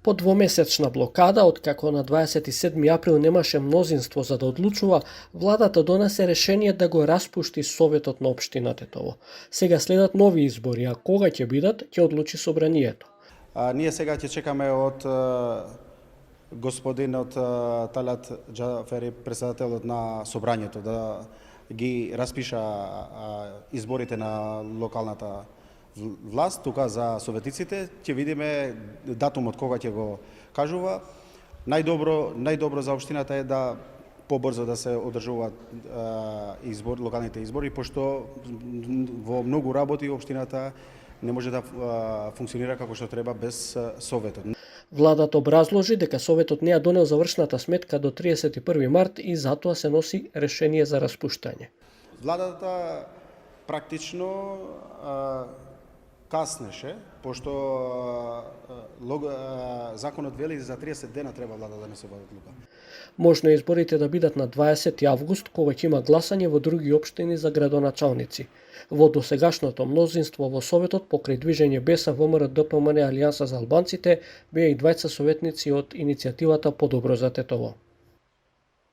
По двомесечна блокада, откако на 27 април немаше мнозинство за да одлучува, владата донесе решение да го распушти Советот на општина Тетово. Сега следат нови избори, а кога ќе бидат, ќе одлучи собранието. Ние сега ќе чекаме од господинот Талат Џафери, председателот на собранието, да ги распиша изборите на локалната власт, тука за советниците. Ќе видиме датумот кога ќе го кажува. Најдобро за општината е да побрзо да се одржуваат локалните избори, пошто во многу работи општината не може да функционира како што треба без Советот. Владата образложи дека Советот не ја донел завршната сметка до 31 март и затоа се носи решение за распуштање. Владата практично каснеше, пошто законот вели за 30 дена треба влада да несе одлука. Можно е изборите да бидат на 20 август, кога ќе има гласање во други општини за градоначалници. Во досегашното мнозинство во Советот покрај движење БЕСА, ВМРО, ДПМН, Алијанса за албанците, беа и двајца советници од иницијативата Подобро за Тетово.